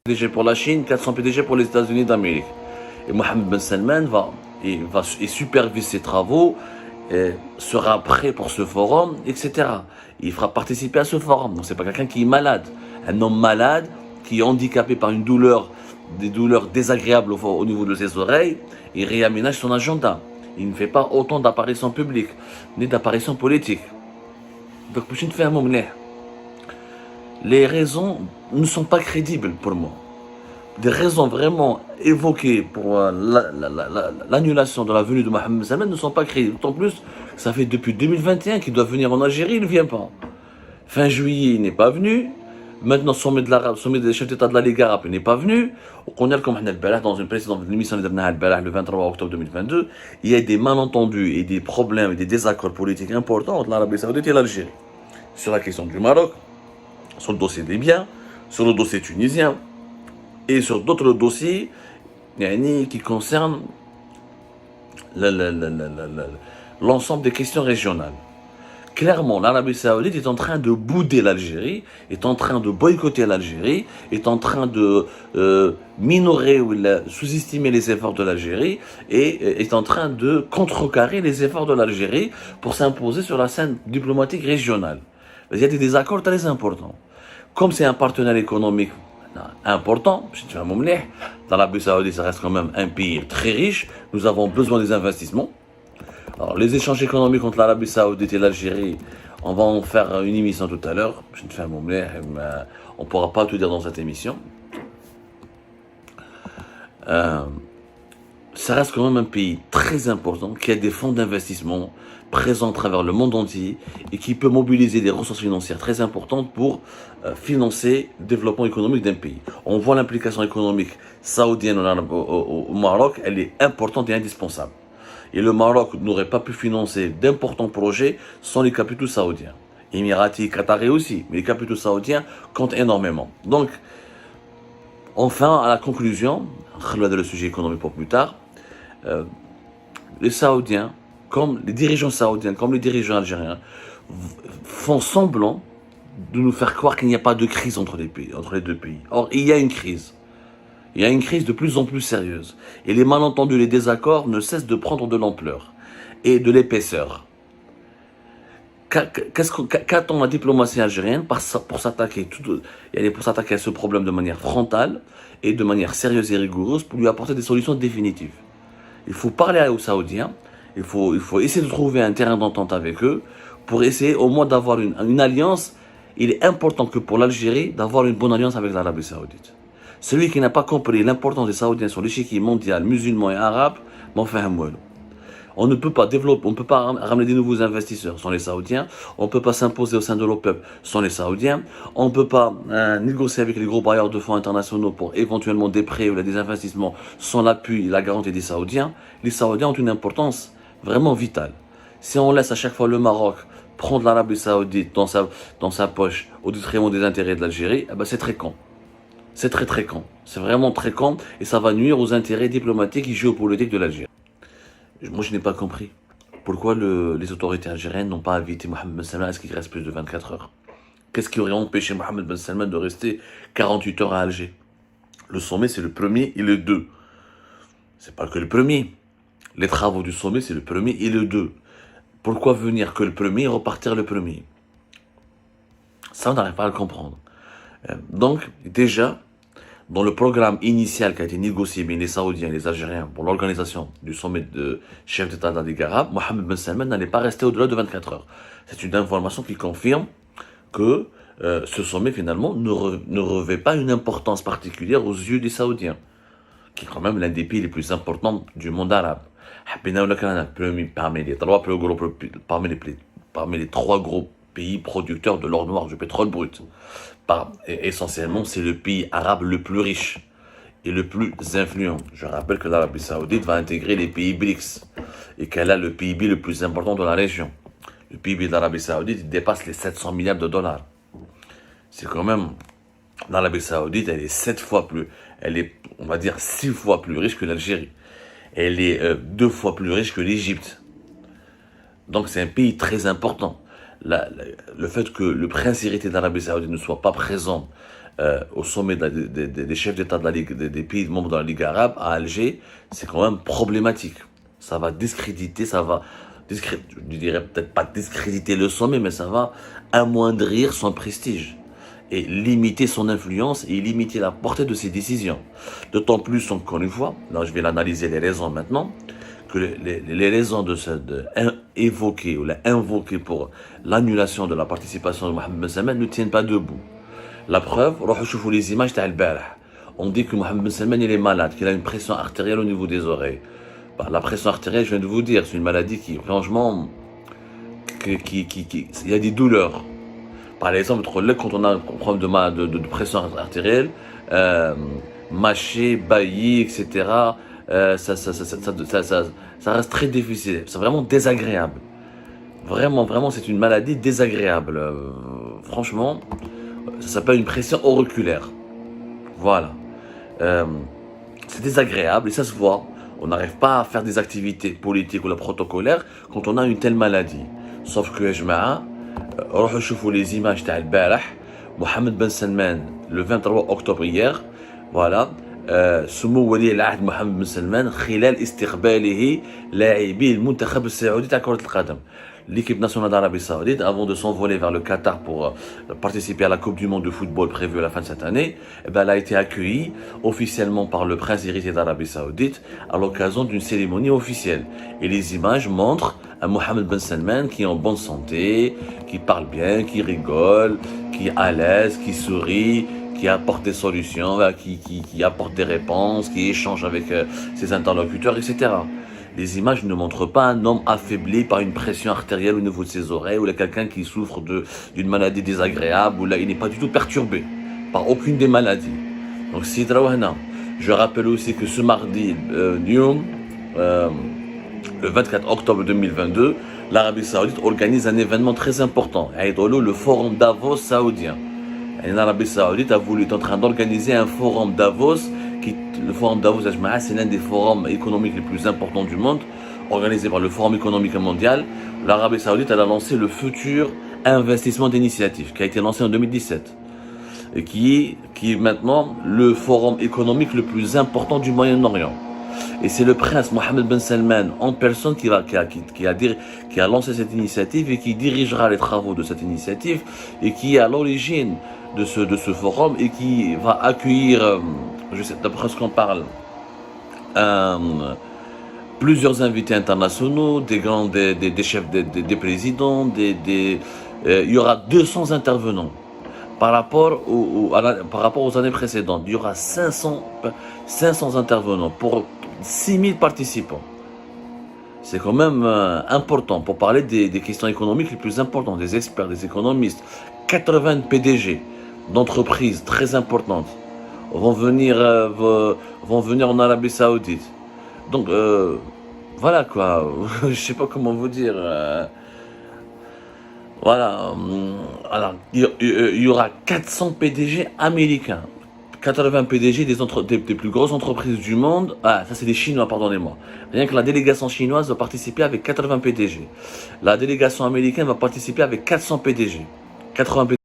PDG pour la Chine, 400 PDG pour les États-Unis d'Amérique. Et Mohammed Ben Salman il supervise ses travaux, sera prêt pour ce forum, etc. Il fera participer à ce forum. Donc c'est pas quelqu'un qui est malade. Un homme malade qui est handicapé par des douleurs désagréables au niveau de ses oreilles, il réaménage son agenda. Il ne fait pas autant d'apparitions publiques, ni d'apparitions politiques. Donc, je ne fais un moment. Les raisons ne sont pas crédibles pour moi. Des raisons vraiment évoquées pour l'annulation de la venue de Mohammed Salman ne sont pas crédibles. D'autant plus, ça fait depuis 2021 qu'il doit venir en Algérie, il ne vient pas. Fin juillet, il n'est pas venu. Maintenant, sommet des chefs d'État de la Ligue arabe, il n'est pas venu. On a comme dans une précédente émission le 23 octobre 2022, il y a des malentendus et des problèmes et des désaccords politiques importants entre l'Arabie Saoudite et l'Algérie. Sur la question du Maroc, sur le dossier libyen, sur le dossier tunisien et sur d'autres dossiers qui concernent l'ensemble des questions régionales. Clairement, l'Arabie Saoudite est en train de bouder l'Algérie, est en train de boycotter l'Algérie, est en train de minorer ou sous-estimer les efforts de l'Algérie et est en train de contrecarrer les efforts de l'Algérie pour s'imposer sur la scène diplomatique régionale. Il y a des désaccords très importants. Comme c'est un partenaire économique important, l'Arabie Saoudite ça reste quand même un pays très riche, nous avons besoin des investissements. Alors, les échanges économiques entre l'Arabie Saoudite et l'Algérie, on va en faire une émission tout à l'heure. On ne pourra pas tout dire dans cette émission. Ça reste quand même un pays très important qui a des fonds d'investissement présents à travers le monde entier et qui peut mobiliser des ressources financières très importantes pour financer le développement économique d'un pays. On voit l'implication économique saoudienne au Maroc, elle est importante et indispensable. Et le Maroc n'aurait pas pu financer d'importants projets sans les capitaux saoudiens. Émiratis, Qataris aussi, mais les capitaux saoudiens comptent énormément. Donc, enfin, à la conclusion, on va le sujet économique pour plus tard, les Saoudiens, comme les dirigeants saoudiens, comme les dirigeants algériens, font semblant de nous faire croire qu'il n'y a pas de crise entre les deux pays. Or, il y a une crise. Il y a une crise de plus en plus sérieuse. Et les malentendus, les désaccords ne cessent de prendre de l'ampleur et de l'épaisseur. Qu'attend la diplomatie algérienne pour s'attaquer à ce problème de manière frontale et de manière sérieuse et rigoureuse pour lui apporter des solutions définitives? Il faut parler aux Saoudiens, il faut essayer de trouver un terrain d'entente avec eux pour essayer au moins d'avoir une alliance. Il est important que pour l'Algérie d'avoir une bonne alliance avec l'Arabie Saoudite. Celui qui n'a pas compris l'importance des Saoudiens sur l'échiquier mondial, musulman et arabe, m'en fait un moelle. On ne peut pas développer, on ne peut pas ramener des nouveaux investisseurs sans les Saoudiens, on ne peut pas s'imposer au sein de l'OPEP sans les Saoudiens, on ne peut pas négocier avec les gros bailleurs de fonds internationaux pour éventuellement des prêts ou des investissements sans l'appui et la garantie des Saoudiens. Les Saoudiens ont une importance vraiment vitale. Si on laisse à chaque fois le Maroc prendre l'Arabie Saoudite dans sa poche au détriment des intérêts de l'Algérie, c'est très con. C'est très con. C'est vraiment très con et ça va nuire aux intérêts diplomatiques et géopolitiques de l'Algérie. Moi, je n'ai pas compris pourquoi les autorités algériennes n'ont pas invité Mohammed Ben Salman à ce qu'il reste plus de 24 heures. Qu'est-ce qui aurait empêché Mohammed Ben Salman de rester 48 heures à Alger? Le sommet, c'est le premier et le 2. C'est pas que le premier. Les travaux du sommet, c'est le premier et le 2. Pourquoi venir que le premier et repartir le premier? Ça, on n'arrive pas à le comprendre. Donc, déjà, dans le programme initial qui a été négocié par les Saoudiens et les Algériens pour l'organisation du sommet de chefs d'État de la Ligue arabe, Mohammed Ben Salman n'allait pas rester au-delà de 24 heures. C'est une information qui confirme que ce sommet, finalement, ne revêt pas une importance particulière aux yeux des Saoudiens, qui est quand même l'un des pays les plus importants du monde arabe. Parmi les trois gros pays producteurs de l'or noir, du pétrole brut. Essentiellement, c'est le pays arabe le plus riche et le plus influent. Je rappelle que l'Arabie Saoudite va intégrer les pays BRICS et qu'elle a le PIB le plus important de la région. Le PIB de l'Arabie Saoudite dépasse les 700 milliards de dollars. C'est quand même... L'Arabie Saoudite, elle est 7 fois plus... Elle est, on va dire, 6 fois plus riche que l'Algérie. Elle est 2 fois plus riche que l'Égypte. Donc c'est un pays très important. Le fait que le prince héritier d'Arabie Saoudite ne soit pas présent au sommet des chefs d'État de la Ligue, des pays membres de la Ligue arabe, à Alger, c'est quand même problématique. Ça va discréditer, je dirais peut-être pas discréditer le sommet, mais ça va amoindrir son prestige et limiter son influence et limiter la portée de ses décisions. D'autant plus, encore une fois, là je vais l'analyser les raisons maintenant, que les raisons évoquées ou invoquées pour l'annulation de la participation de Mohamed Ben Salman ne tiennent pas debout. La preuve, روحوا les images تاع البارح. On dit que Mohamed Ben Salman il est malade, qu'il a une pression artérielle au niveau des oreilles. Bah, la pression artérielle, je viens de vous dire, c'est une maladie qui, franchement, il y a des douleurs. Par exemple, quand on a un problème de pression artérielle, mâcher, baillir, etc., ça reste très difficile. C'est vraiment désagréable. Vraiment, c'est une maladie désagréable. Franchement, ça s'appelle une pression auriculaire. Voilà. C'est désagréable et ça se voit. On n'arrive pas à faire des activités politiques ou protocolaires quand on a une telle maladie. Sauf que, روحوا شوفوا les images تاع البارح. Mohamed Ben Salman, le 23 octobre hier, voilà, سمو ولي العهد محمد بن سلمان خلال استقباله لاعبي المنتخب السعودي تاع كرة القدم. L'équipe nationale d'Arabie Saoudite, avant de s'envoler vers le Qatar pour participer à la Coupe du Monde de football prévue à la fin de cette année, elle a été accueillie officiellement par le prince héritier d'Arabie Saoudite à l'occasion d'une cérémonie officielle. Et les images montrent un Mohamed Ben Salman qui est en bonne santé, qui parle bien, qui rigole, qui est à l'aise, qui sourit, qui apporte des solutions, qui apporte des réponses, qui échange avec ses interlocuteurs, etc. Les images ne montrent pas un homme affaibli par une pression artérielle au niveau de ses oreilles, ou là quelqu'un qui souffre d'une maladie désagréable, ou là il n'est pas du tout perturbé par aucune des maladies. Donc je rappelle aussi que ce mardi, le 24 octobre 2022, l'Arabie Saoudite organise un événement très important, le Forum Davos saoudien. Et l'Arabie Saoudite est en train d'organiser un Forum Davos. Le Forum Davos, c'est l'un des forums économiques les plus importants du monde, organisé par le Forum économique mondial. L'Arabie Saoudite a lancé le futur investissement d'initiative, qui a été lancé en 2017, et qui est maintenant le forum économique le plus important du Moyen-Orient. Et c'est le prince Mohamed Ben Salman en personne qui a lancé cette initiative et qui dirigera les travaux de cette initiative et qui est à l'origine de ce forum et qui va accueillir, je sais d'après ce qu'on parle, plusieurs invités internationaux, des chefs, des présidents, il y aura 200 intervenants. Par rapport aux années précédentes, il y aura 500 intervenants pour 6000 participants. C'est quand même important pour parler des questions économiques les plus importantes, des experts, des économistes. 80 PDG d'entreprises très importantes vont venir en Arabie Saoudite. Donc voilà quoi, je sais pas comment vous dire. Voilà, alors il y aura 400 PDG américains, 80 PDG des plus grosses entreprises du monde. Ah, ça c'est des Chinois, pardonnez-moi. Rien que la délégation chinoise va participer avec 80 PDG. La délégation américaine va participer avec 400 PDG. 80